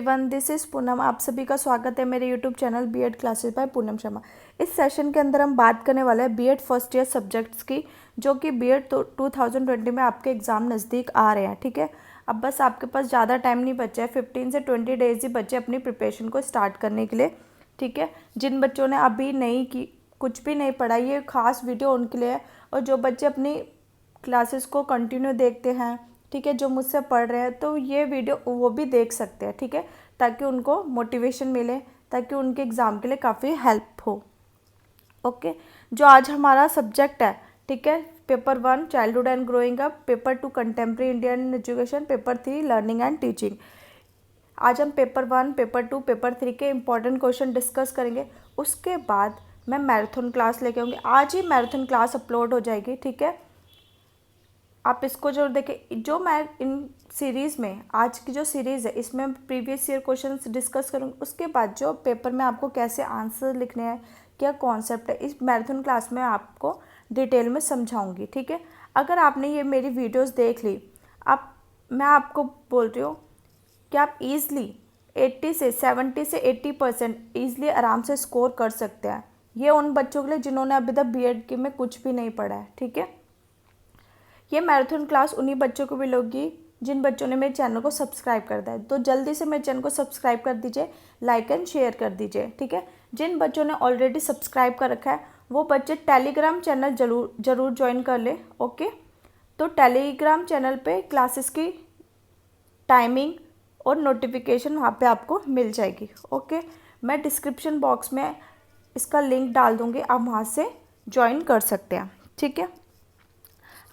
One this is Poonam. आप सभी का स्वागत है मेरे YouTube channel BEd classes by Poonam Sharma. इस सेशन के अंदर हम बात करने वाले हैं बीएड फर्स्ट ईयर सब्जेक्ट्स की, जो कि बीएड 2020 में आपके एग्ज़ाम नज़दीक आ रहे हैं। ठीक है, अब बस आपके पास ज़्यादा टाइम नहीं बचा है, 15 से 20 डेज ही बचे अपनी प्रिपरेशन को स्टार्ट करने के लिए। ठीक है, जिन बच्चों ने अभी नहीं की, कुछ भी नहीं पढ़ा, ये खास वीडियो उनके लिए है। और जो बच्चे अपनी क्लासेस को कंटिन्यू देखते हैं, ठीक है, जो मुझसे पढ़ रहे हैं, तो ये वीडियो वो भी देख सकते हैं। ठीक है, ताकि उनको मोटिवेशन मिले, ताकि उनके एग्ज़ाम के लिए काफ़ी हेल्प हो। ओके, जो आज हमारा सब्जेक्ट है, ठीक है, paper 1 childhood and growing up, paper 2 contemporary Indian education, paper 3 learning and teaching. आज हम पेपर 1, पेपर 2, पेपर 3 के इंपॉर्टेंट क्वेश्चन डिस्कस करेंगे। उसके बाद मैं मैराथन क्लास लेके आऊँगी। आज ही मैराथन क्लास अपलोड हो जाएगी। ठीक है, आप इसको जरूर देखें। जो मैं इन सीरीज़ में, आज की जो सीरीज़ है, इसमें प्रीवियस ईयर क्वेश्चंस डिस्कस करूँगी। उसके बाद जो पेपर में आपको कैसे आंसर लिखने हैं, क्या कॉन्सेप्ट है, इस मैराथन क्लास में आपको डिटेल में समझाऊंगी। ठीक है, अगर आपने ये मेरी वीडियोस देख ली, मैं आपको बोल रही हूँ कि आप ईज़िली 70 से 80% ईज़िली आराम से स्कोर कर सकते हैं। ये उन बच्चों के लिए जिन्होंने अभी तक बीएड के में कुछ भी नहीं पढ़ा है। ठीक है, ये मैराथन क्लास उन्हीं बच्चों को भी मिलेगी जिन बच्चों ने मेरे चैनल को सब्सक्राइब कर दिया है। तो जल्दी से मेरे चैनल को सब्सक्राइब कर दीजिए, लाइक एंड शेयर कर दीजिए। ठीक है, जिन बच्चों ने ऑलरेडी सब्सक्राइब कर रखा है, वो बच्चे टेलीग्राम चैनल जरूर ज्वाइन कर ले। ओके, तो टेलीग्राम चैनल पे क्लासेस की टाइमिंग और नोटिफिकेशन वहाँ पे आपको मिल जाएगी। ओके, मैं डिस्क्रिप्शन बॉक्स में इसका लिंक डाल दूँगी, आप वहाँ से ज्वाइन कर सकते हैं। ठीक है,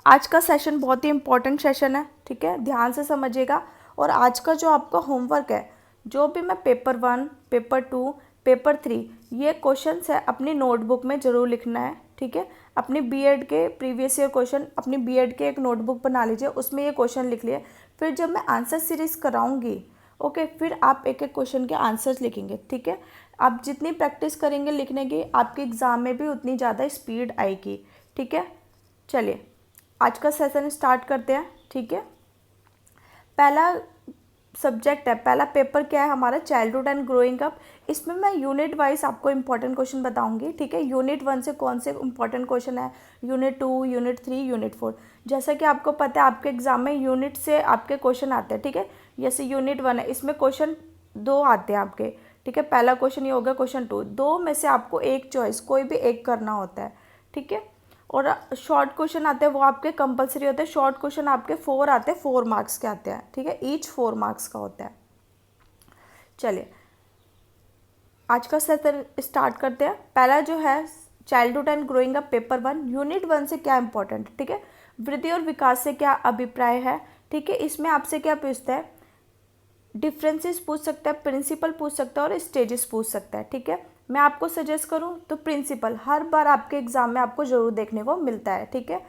आज का सेशन बहुत ही इम्पोर्टेंट सेशन है। ठीक है, ध्यान से समझिएगा। और आज का जो आपका होमवर्क है, जो भी मैं पेपर 1, पेपर 2, पेपर 3 ये क्वेश्चंस है, अपनी नोटबुक में ज़रूर लिखना है। ठीक है, अपनी बीएड के प्रीवियस ईयर क्वेश्चन, अपनी बीएड के एक नोटबुक बना लीजिए, उसमें ये क्वेश्चन लिख लिए। फिर जब मैं आंसर सीरीज़ कराऊंगी, ओके, फिर आप एक एक क्वेश्चन के आंसर्स लिखेंगे। ठीक है, आप जितनी प्रैक्टिस करेंगे लिखने की, आपके एग्ज़ाम में भी उतनी ज़्यादा स्पीड आएगी। ठीक है, चलिए आज का सेशन स्टार्ट करते हैं। ठीक है, पहला सब्जेक्ट है, पहला पेपर क्या है हमारा, चाइल्डहुड एंड ग्रोइंग अप। इसमें मैं यूनिट वाइज आपको इंपॉर्टेंट क्वेश्चन बताऊंगी। ठीक है, यूनिट 1 से कौन से इंपॉर्टेंट क्वेश्चन है, यूनिट 2, यूनिट 3, यूनिट 4। जैसा कि आपको पता है, आपके एग्जाम में यूनिट से आपके क्वेश्चन आते हैं। ठीक है, जैसे यूनिट 1 है, इसमें क्वेश्चन 2 आते हैं आपके। ठीक है, पहला क्वेश्चन ये होगा, क्वेश्चन 2, दो में से आपको एक चॉइस, कोई भी एक करना होता है। ठीक है, और शॉर्ट क्वेश्चन आते हैं, वो आपके कंपलसरी होते हैं। शॉर्ट क्वेश्चन आपके 4 आते हैं, 4 मार्क्स के आते हैं। ठीक है, ईच 4 मार्क्स का होता है। चलिए आज का सेशन स्टार्ट करते हैं। पहला जो है childhood and growing up, paper 1, unit 1 से क्या इंपॉर्टेंट है। ठीक है, वृद्धि और विकास से क्या अभिप्राय है। ठीक है, इसमें आपसे क्या पूछता है, डिफरेंसेस पूछ सकता है, प्रिंसिपल पूछ सकता है और स्टेजेस पूछ सकता है। ठीक है, मैं आपको सजेस्ट करूं तो प्रिंसिपल हर बार आपके एग्जाम में आपको जरूर देखने को मिलता है। ठीक है,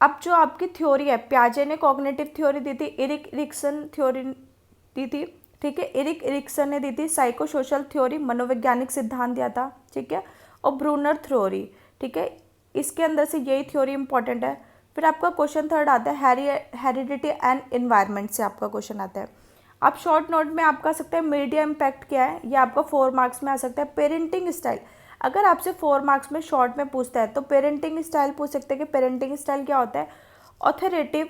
अब जो आपकी थ्योरी है, प्याजे ने कॉग्निटिव थ्योरी दी थी, इरिक इरिक्सन थ्योरी दी थी। ठीक है, इरिक इरिक्सन ने दी थी साइको सोशल थ्योरी, मनोवैज्ञानिक सिद्धांत दिया था। ठीक है, और ब्रूनर थ्योरी। ठीक है, इसके अंदर से यही थ्योरी इंपॉर्टेंट है। फिर आपका क्वेश्चन थर्ड आता है हेरिडिटी एंड एनवायरनमेंट से आपका क्वेश्चन आता है। आप शॉर्ट नोट में आपका आ सकता है मीडिया इम्पैक्ट क्या है, ये आपका 4 मार्क्स में आ सकता है। पेरेंटिंग स्टाइल, अगर आपसे 4 मार्क्स में शॉर्ट में पूछता है तो पेरेंटिंग स्टाइल पूछ सकते हैं कि पेरेंटिंग स्टाइल क्या होता है। ऑथोरेटिव,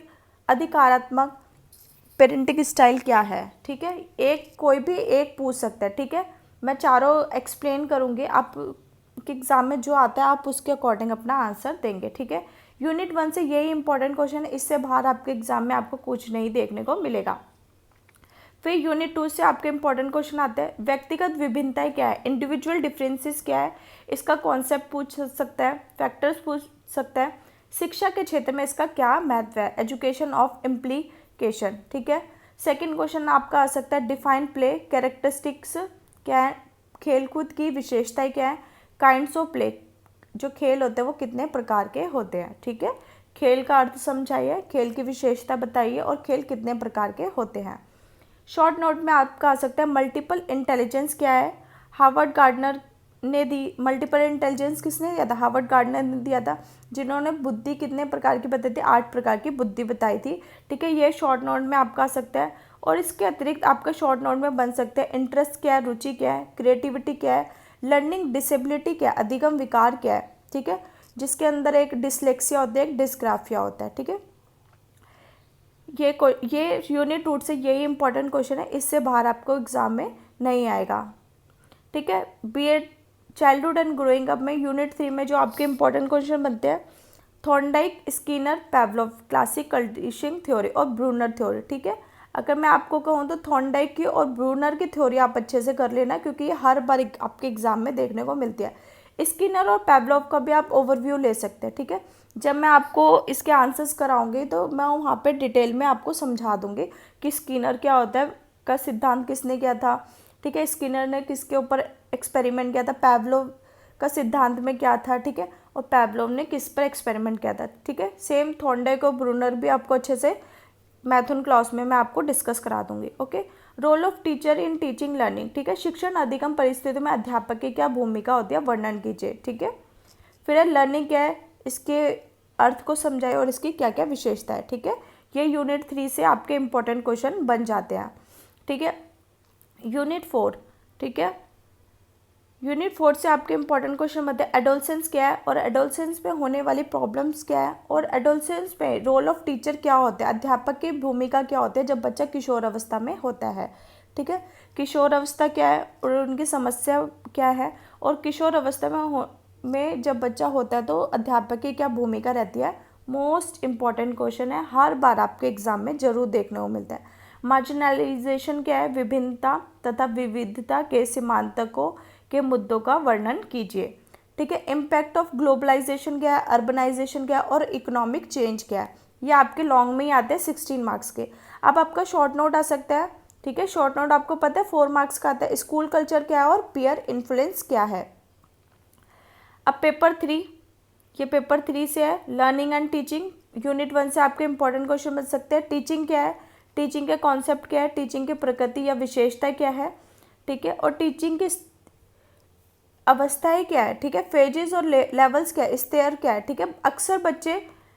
अधिकारात्मक पेरेंटिंग स्टाइल क्या है। ठीक है, एक कोई भी एक पूछ सकता है। ठीक है, मैं चारों एक्सप्लेन करूँगी, आप के एग्ज़ाम में जो आता है आप उसके अकॉर्डिंग अपना आंसर देंगे। ठीक है, यूनिट 1 से यही इंपॉर्टेंट क्वेश्चन है, इससे बाहर आपके एग्ज़ाम में आपको कुछ नहीं देखने को मिलेगा। फिर यूनिट 2 से आपके इंपॉर्टेंट क्वेश्चन आते हैं, व्यक्तिगत विभिन्नताएं क्या है, इंडिविजुअल डिफरेंसेस क्या है, इसका कॉन्सेप्ट पूछ सकता है, फैक्टर्स पूछ सकता है, शिक्षा के क्षेत्र में इसका क्या महत्व है, एजुकेशन ऑफ इम्प्लीकेशन। ठीक है, सेकंड क्वेश्चन आपका आ सकता है, डिफाइन प्ले, कैरेक्टरिस्टिक्स क्या है, खेलकूद की विशेषताएं क्या है, काइंड्स ऑफ प्ले, जो खेल होते हैं वो कितने प्रकार के होते हैं। ठीक है, खेल का अर्थ समझाइए, खेल की विशेषता बताइए और खेल कितने प्रकार के होते हैं। शॉर्ट नोट में आपका आ सकता है, मल्टीपल इंटेलिजेंस क्या है, हार्वर्ड गार्डनर ने दी। मल्टीपल इंटेलिजेंस किसने दिया था, हार्वर्ड गार्डनर ने दिया था, जिन्होंने बुद्धि कितने प्रकार की बताई थी, 8 प्रकार की बुद्धि बताई थी। ठीक है, ये शॉर्ट नोट में आपका आ सकता है। और इसके अतिरिक्त आपका शॉर्ट नोट में बन सकते हैं इंटरेस्ट क्या है, रुचि क्या है, क्रिएटिविटी क्या है, लर्निंग डिसेबिलिटी क्या है, अधिगम विकार क्या है, ठीक है, जिसके अंदर एक डिसलेक्सिया होता है, एक डिस्ग्राफिया होता है, ठीक है। ये यूनिट 2 से यही इंपॉर्टेंट क्वेश्चन है, इससे बाहर आपको एग्जाम में नहीं आएगा, ठीक है। BEd childhood and growing up में यूनिट 3 में जो आपके इंपॉर्टेंट क्वेश्चन बनते हैं, Thorndike, Skinner, Pavlov, classic conditioning theory और ब्रूनर थ्योरी, ठीक है। अगर मैं आपको कहूँ तो थॉर्नडाइक की और ब्रूनर की थ्योरी आप अच्छे से कर लेना, क्योंकि ये हर बार आपके एग्जाम में देखने को मिलती है। स्किनर और पैवलोव का भी आप ओवरव्यू ले सकते हैं, ठीक है। जब मैं आपको इसके आंसर्स कराऊंगी तो मैं वहाँ पे डिटेल में आपको समझा दूंगी कि स्किनर क्या होता है, का सिद्धांत किसने किया था, ठीक है, स्किनर ने किसके ऊपर एक्सपेरिमेंट किया था, पैवलोव का सिद्धांत में क्या था, ठीक है, और पैवलोव ने किस पर एक्सपेरिमेंट किया था, ठीक है। सेम थॉर्नडाइक और ब्रूनर भी आपको अच्छे से मैथन क्लास में मैं आपको डिस्कस करा दूंगी, okay. Role of teacher in teaching learning, ठीक है, शिक्षण अधिगम परिस्थितियों में अध्यापक की क्या भूमिका होती है, वर्णन कीजिए, ठीक है। फिर लर्निंग क्या है, इसके अर्थ को समझाए और इसकी क्या क्या विशेषता है, ठीक है। ये यूनिट 3 से आपके इंपॉर्टेंट क्वेश्चन बन जाते हैं, ठीक है। यूनिट 4, ठीक है, यूनिट 4 से आपके इंपॉर्टेंट क्वेश्चन बनते हैं, एडोलसेंस क्या है और एडोलसेंस में होने वाली प्रॉब्लम्स क्या है, और एडोलसेंस में रोल ऑफ टीचर क्या होता है, अध्यापक की भूमिका क्या होती है जब बच्चा किशोर अवस्था में होता है, ठीक है। किशोर अवस्था क्या है और उनकी समस्या क्या है, और किशोर अवस्था में जब बच्चा होता है तो अध्यापक की क्या भूमिका रहती है। मोस्ट इम्पॉर्टेंट क्वेश्चन है, हर बार आपके एग्जाम में जरूर देखने को मिलता है। मार्जिनलाइजेशन क्या है, विभिन्नता तथा विविधता के सीमांतकों के मुद्दों का वर्णन कीजिए, ठीक है। इम्पैक्ट ऑफ ग्लोबलाइजेशन क्या है, अर्बनाइजेशन क्या है, और इकोनॉमिक चेंज क्या है। ये आपके लॉन्ग में ही आते हैं 16 मार्क्स के। अब आपका शॉर्ट नोट आ सकता है, ठीक है, शॉर्ट नोट आपको पता है 4 मार्क्स का आता है, स्कूल कल्चर क्या है और पीयर इन्फ्लुएंस क्या है। अब पेपर 3, ये पेपर 3 से है, लर्निंग एंड टीचिंग, यूनिट 1 से आपके इंपॉर्टेंट क्वेश्चन बन सकते हैं। टीचिंग क्या है, टीचिंग के कॉन्सेप्ट क्या है, टीचिंग की प्रकृति या विशेषता क्या है, ठीक है, और टीचिंग की अवस्थाएं क्या है, ठीक है, फेजेस और लेवल्स क्या है, स्टेयर क्या है, ठीक है। अक्सर बच्चे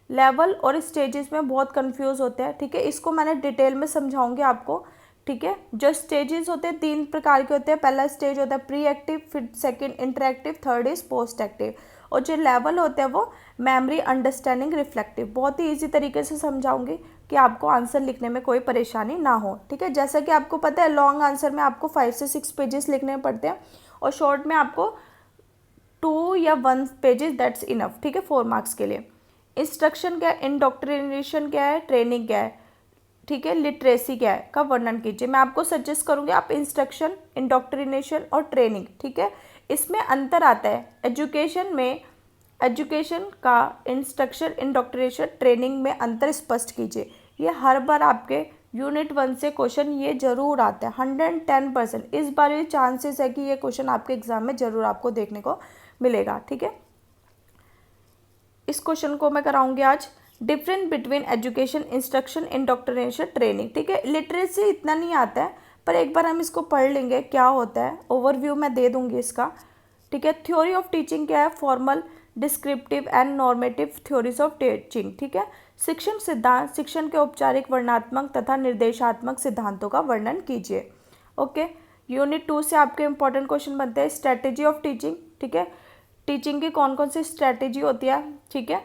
लेवल और स्टेजेस में बहुत कंफ्यूज होते हैं, ठीक है, इसको मैंने डिटेल में समझाऊंगी आपको, ठीक है। जो स्टेजेस होते हैं 3 प्रकार के होते हैं, पहला स्टेज होता है प्री एक्टिव, फिर second interactive, third is post active, और जो लेवल होते हैं वो मेमोरी, अंडरस्टैंडिंग, रिफ्लेक्टिव। बहुत ही ईजी तरीके से समझाऊंगी कि आपको आंसर लिखने में कोई परेशानी ना हो, ठीक है। जैसा कि आपको पता है लॉन्ग आंसर में आपको 5 से 6 पेजेस लिखने पड़ते हैं, और शॉर्ट में आपको 2 या 1 पेजेस दैट्स इनफ, ठीक है, 4 मार्क्स के लिए। इंस्ट्रक्शन क्या है, इंडोक्ट्रिनेशन क्या है, ट्रेनिंग क्या है, ठीक है, लिटरेसी क्या है का वर्णन कीजिए। मैं आपको सजेस्ट करूंगी आप इंस्ट्रक्शन, इंडोक्ट्रिनेशन और ट्रेनिंग, ठीक है, इसमें अंतर आता है। एजुकेशन में एजुकेशन का इंस्ट्रक्शन, इंडोक्ट्रिनेशन, ट्रेनिंग में अंतर स्पष्ट कीजिए। ये हर बार आपके यूनिट 1 से क्वेश्चन ये जरूर आता है, 110%। इस बार ये चांसेस है कि ये क्वेश्चन आपके एग्जाम में जरूर आपको देखने को मिलेगा, ठीक है। इस क्वेश्चन को मैं कराऊंगी आज, difference between education, instruction, indoctrination, training, ठीक है। लिटरेसी इतना नहीं आता है, पर एक बार हम इसको पढ़ लेंगे क्या होता है, ओवरव्यू मैं दे दूंगी इसका, ठीक है। थ्योरी ऑफ टीचिंग क्या है, formal, descriptive and normative theories of teaching, ठीक है। शिक्षण सिद्धांत, शिक्षण के औपचारिक, वर्णनात्मक तथा निर्देशात्मक सिद्धांतों का वर्णन कीजिए, ओके। यूनिट 2 से आपके इंपॉर्टेंट क्वेश्चन बनते हैं, स्ट्रेटेजी ऑफ टीचिंग, ठीक है, टीचिंग की कौन कौन सी स्ट्रेटेजी होती है, ठीक है,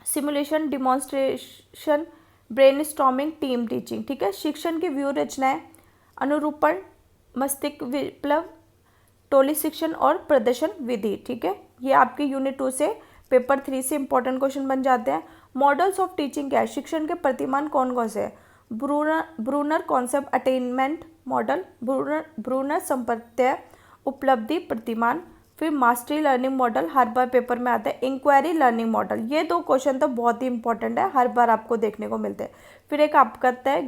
simulation, demonstration, brainstorming, team teaching, ठीक है। शिक्षण की व्यू रचनाएं, अनुरूपण, मस्तिष्क विप्लव, टोली शिक्षण और प्रदर्शन विधि, ठीक है। ये आपके यूनिट 2 से पेपर 3 से इंपॉर्टेंट क्वेश्चन बन जाते हैं। मॉडल्स ऑफ टीचिंग क्या है, शिक्षण के प्रतिमान कौन कौन से हैं, Bruner concept attainment model, Bruner संप्रत्यय उपलब्धि प्रतिमान, फिर मास्टरी लर्निंग मॉडल हर बार पेपर में आता है, इंक्वायरी लर्निंग मॉडल। ये 2 क्वेश्चन तो बहुत ही इंपॉर्टेंट है, हर बार आपको देखने को मिलते हैं। फिर एक आपका आता है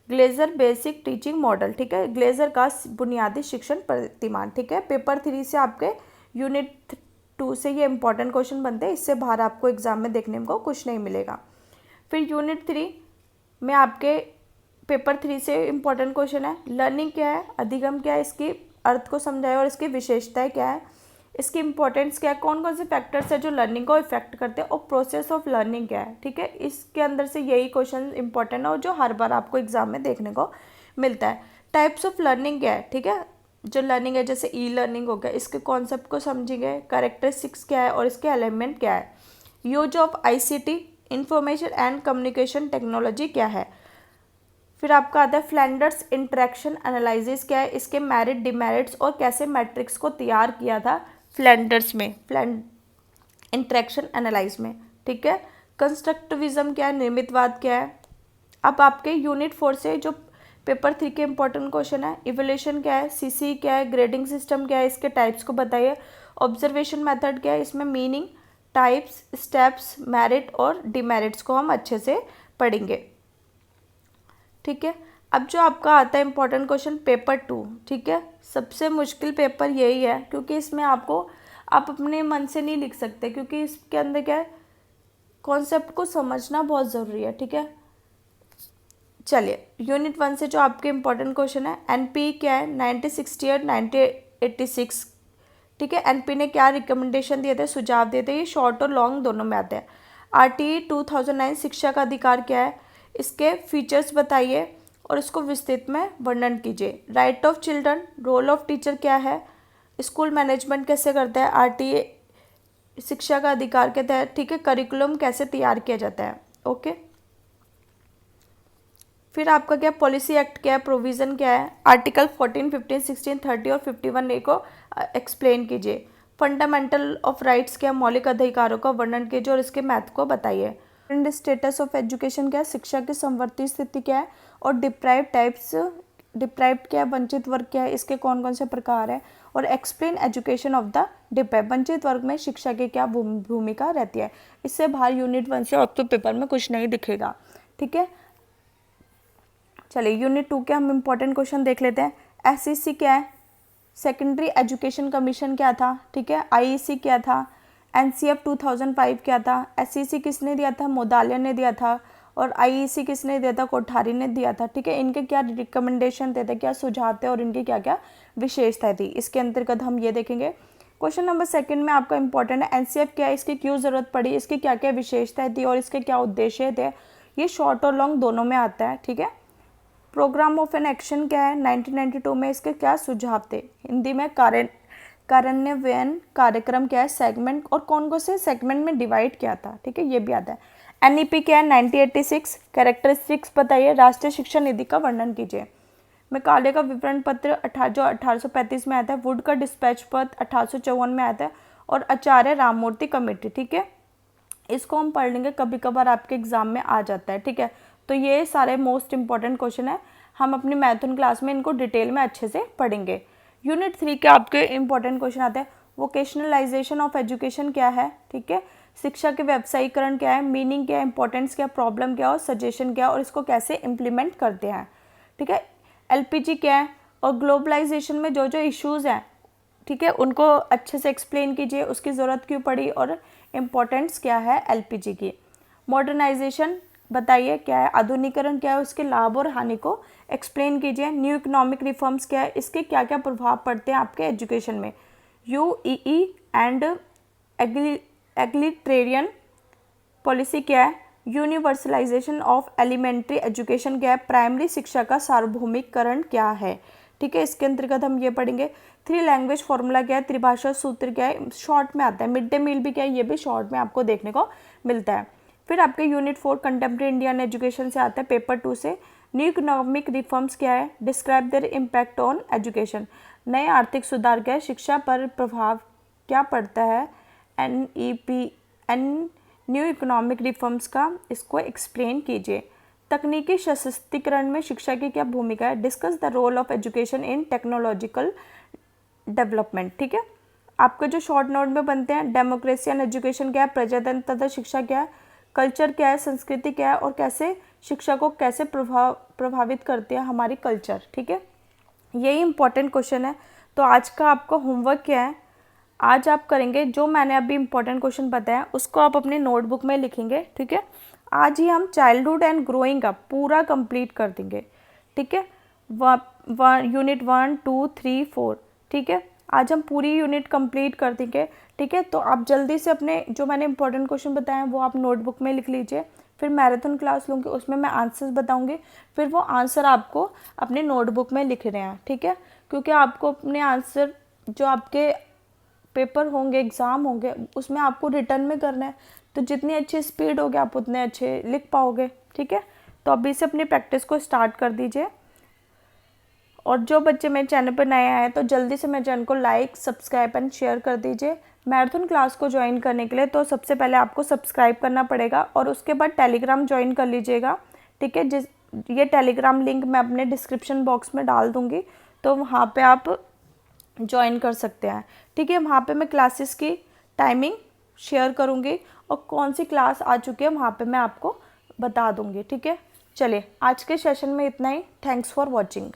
ग्लेजर बेसिक टीचिंग मॉडल, ठीक है, ग्लेजर का बुनियादी शिक्षण प्रतिमान, ठीक है। पेपर 3 से आपके यूनिट 2 से ये इंपॉर्टेंट क्वेश्चन बनते हैं, इससे बाहर आपको एग्जाम में देखने को कुछ नहीं मिलेगा। फिर यूनिट 3 में आपके पेपर 3 से इंपॉर्टेंट क्वेश्चन है, लर्निंग क्या है, अधिगम क्या है, इसकी अर्थ को समझाए और इसकी विशेषताएं क्या है, इसकी इंपॉर्टेंस क्या है, कौन कौन से फैक्टर्स है जो लर्निंग को इफेक्ट करते हैं, और प्रोसेस ऑफ लर्निंग क्या है। ठीक है, इसके अंदर से यही क्वेश्चन इंपॉर्टेंट है और जो हर बार आपको एग्जाम में देखने को मिलता है। टाइप्स ऑफ लर्निंग क्या है, ठीक है, जो लर्निंग है जैसे ई लर्निंग हो गया, इसके कॉन्सेप्ट को समझेंगे, कैरेक्टरिस्टिक्स क्या है और इसके एलिमेंट क्या है। Use of ICT, information and communication technology क्या है। फिर आपका आता है फ्लैंडर्स इंटरेक्शन एनालिसिस क्या है, इसके मेरिट डिमेरिट्स और कैसे मैट्रिक्स को तैयार किया था फ्लैंडर्स में, इंटरेक्शन एनालाइज में। ठीक है, कंस्ट्रक्टिविज्म क्या है, निर्मितवाद क्या है। अब आपके यूनिट 4 से जो पेपर 3 के इंपॉर्टेंट क्वेश्चन है, इवोल्यूशन क्या है, सीसी क्या है, ग्रेडिंग सिस्टम क्या है, इसके टाइप्स को बताइए। ऑब्जर्वेशन मेथड क्या है, इसमें मीनिंग, टाइप्स, स्टेप्स, मेरिट और डिमेरिट्स को हम अच्छे से पढ़ेंगे। ठीक है, अब जो आपका आता है इंपॉर्टेंट क्वेश्चन पेपर 2, ठीक है, सबसे मुश्किल पेपर यही है क्योंकि इसमें आपको आप अपने मन से नहीं लिख सकते, क्योंकि इसके अंदर क्या है, कॉन्सेप्ट को समझना बहुत ज़रूरी है। ठीक है, चलिए यूनिट 1 से जो आपके इंपॉर्टेंट क्वेश्चन है, एनपी क्या है, 1968 1986। ठीक है, एनपी ने क्या रिकमेंडेशन दिए थे, सुझाव दिए थे, ये शॉर्ट और लॉन्ग दोनों में आते हैं। आरटीई 2009 शिक्षा का अधिकार क्या है, इसके फीचर्स बताइए और इसको विस्तृत में वर्णन कीजिए। Right of children, role of teacher क्या है, स्कूल मैनेजमेंट कैसे करता है आरटीई शिक्षा का अधिकार के तहत। ठीक है, करिकुलम कैसे तैयार किया जाता है। ओके, फिर आपका क्या पॉलिसी एक्ट क्या है, प्रोविज़न क्या है, आर्टिकल 14, 15, 16, 30 और 51A को एक्सप्लेन कीजिए। फंडामेंटल ऑफ राइट्स क्या है, मौलिक अधिकारों का वर्णन कीजिए और इसके महत्व को बताइए। स्टेटस ऑफ एजुकेशन क्या है, शिक्षा की संवर्ती स्थिति क्या है, और डिप्राइव टाइप्स, डिप्राइव्ड क्या है, वंचित वर्ग क्या है, इसके कौन कौन से प्रकार है, और explain education of the deprive, वंचित वर्ग में शिक्षा की क्या भूमिका रहती है। इससे बाहर यूनिट 1 से आपके पेपर में कुछ नहीं दिखेगा। ठीक है, चलिए यूनिट 2 के हम इंपॉर्टेंट क्वेश्चन देख लेते हैं। एसईसी क्या है, सेकेंडरी एजुकेशन कमीशन क्या था। ठीक है, आईईसी क्या था, एनसीएफ 2005 क्या था, एसईसी किसने दिया था, मोदालिया ने दिया था, और आईईसी किसने दिया था, कोठारी ने दिया था। ठीक है, इनके क्या रिकमेंडेशन थे, क्या सुझाव थे और इनकी क्या क्या विशेषताएं थी, इसके अंतर्गत हम ये देखेंगे। क्वेश्चन नंबर 2 में आपका इंपॉर्टेंट है, एनसीएफ क्या है, इसकी क्यों ज़रूरत पड़ी, इसकी क्या क्या विशेषताएं थी और इसके क्या उद्देश्य थे। ये शॉर्ट और लॉन्ग दोनों में आता है। ठीक है, प्रोग्राम ऑफ एन एक्शन क्या है, 1992 में इसके क्या सुझाव थे। हिंदी में कार्यान्वयन कार्यक्रम क्या है, सेगमेंट, और कौन कौन से सेगमेंट में डिवाइड किया था। ठीक है, ये भी आता है। एनईपी क्या है, 1986। कैरेक्टरिस्टिक्स बताइए, राष्ट्रीय शिक्षा निधि का वर्णन कीजिए। मैकाले का विवरण पत्र जो 1835 में आता है, वुड का डिस्पैच पत्र 1854 में आता है, और आचार्य राममूर्ति कमेटी। ठीक है, इसको हम पढ़ लेंगे, कभी कभार आपके एग्जाम में आ जाता है। ठीक है, तो ये सारे मोस्ट इंपॉर्टेंट क्वेश्चन है, हम अपनी मैथन क्लास में इनको डिटेल में अच्छे से पढ़ेंगे। यूनिट 3 के आपके इंपॉर्टेंट क्वेश्चन आते हैं। वोकेशनलाइजेशन ऑफ एजुकेशन क्या है। ठीक है, शिक्षा के व्यवसायीकरण क्या है, मीनिंग क्या है, इंपॉर्टेंस क्या, प्रॉब्लम क्या और सजेशन क्या, और इसको कैसे इम्प्लीमेंट करते हैं। ठीक है, एलपीजी क्या है, और ग्लोबलाइजेशन में जो जो इश्यूज़ हैं, ठीक है, उनको अच्छे से एक्सप्लेन कीजिए, उसकी ज़रूरत क्यों पड़ी और इम्पोर्टेंस क्या है एलपीजी की। मॉडर्नाइजेशन बताइए क्या है, आधुनिकीकरण क्या है, उसके लाभ और हानि को एक्सप्लेन कीजिए। न्यू इकोनॉमिक रिफॉर्म्स क्या है, इसके क्या क्या प्रभाव पड़ते हैं आपके एजुकेशन में। यूईई एंड एग्लिटरेरियन पॉलिसी क्या है। यूनिवर्सलाइजेशन ऑफ एलिमेंट्री एजुकेशन क्या है, प्राइमरी शिक्षा का सार्वभौमिकरण क्या है। ठीक है, इसके अंतर्गत हम ये पढ़ेंगे। 3 लैंग्वेज फॉर्मूला क्या है, त्रिभाषा सूत्र क्या है, शॉर्ट में आता है। मिड डे मील भी क्या है, ये भी शॉर्ट में आपको देखने को मिलता है। फिर आपके यूनिट 4 कंटेम्प्रेरी इंडियन एजुकेशन से आता है, पेपर 2 से। न्यू इकोनॉमिक रिफॉर्म्स क्या है, describe their impact on education, नए आर्थिक सुधार क्या है, शिक्षा पर प्रभाव क्या पड़ता है। न्यू इकोनॉमिक रिफॉर्म्स का इसको एक्सप्लेन कीजिए। तकनीकी सशक्तिकरण में शिक्षा की क्या भूमिका है, discuss the role of education in technological development. ठीक है, आपके जो शॉर्ट नोट में बनते हैं, डेमोक्रेसी एंड एजुकेशन क्या है, प्रजातंत्र तथा शिक्षा क्या है, कल्चर क्या है, संस्कृति क्या है, और कैसे शिक्षा को कैसे प्रभावित करती है हमारी कल्चर। ठीक है, यही इंपॉर्टेंट क्वेश्चन है। तो आज का आपका होमवर्क क्या है, आज आप करेंगे जो मैंने अभी इंपॉर्टेंट क्वेश्चन बताया उसको आप अपनी नोटबुक में लिखेंगे। ठीक है, आज ही हम चाइल्डहुड एंड ग्रोइंग अप पूरा कंप्लीट कर देंगे। ठीक है, यूनिट 1, 2, 3, 4। ठीक है, आज हम पूरी यूनिट कंप्लीट कर देंगे, ठीक है। तो आप जल्दी से अपने जो मैंने इंपॉर्टेंट क्वेश्चन बताए हैं वो आप नोटबुक में लिख लीजिए। फिर मैराथन क्लास लूँगी, उसमें मैं आंसर्स बताऊँगी, फिर वो आंसर आपको अपने नोटबुक में लिख रहे हैं, ठीक है। क्योंकि आपको अपने आंसर जो आपके पेपर होंगे, एग्ज़ाम होंगे, उसमें आपको रिटर्न में करना है, तो जितनी अच्छी स्पीड होगी आप उतने अच्छे लिख पाओगे, ठीक है। तो अभी से अपनी प्रैक्टिस को स्टार्ट कर दीजिए। और जो बच्चे मेरे चैनल पर नए आए हैं तो जल्दी से मेरे चैनल को लाइक, सब्सक्राइब एंड शेयर कर दीजिए। मैराथन क्लास को ज्वाइन करने के लिए तो सबसे पहले आपको सब्सक्राइब करना पड़ेगा और उसके बाद टेलीग्राम ज्वाइन कर लीजिएगा, ठीक है। ये टेलीग्राम लिंक मैं अपने डिस्क्रिप्शन बॉक्स में डाल दूँगी, तो वहाँ पे आप ज्वाइन कर सकते हैं, ठीक है। वहाँ पे मैं क्लासेस की टाइमिंग शेयर करूँगी और कौन सी क्लास आ चुकी है वहाँ पे मैं आपको बता दूँगी, ठीक है। चलिए आज के सेशन में इतना ही। Thanks for watching.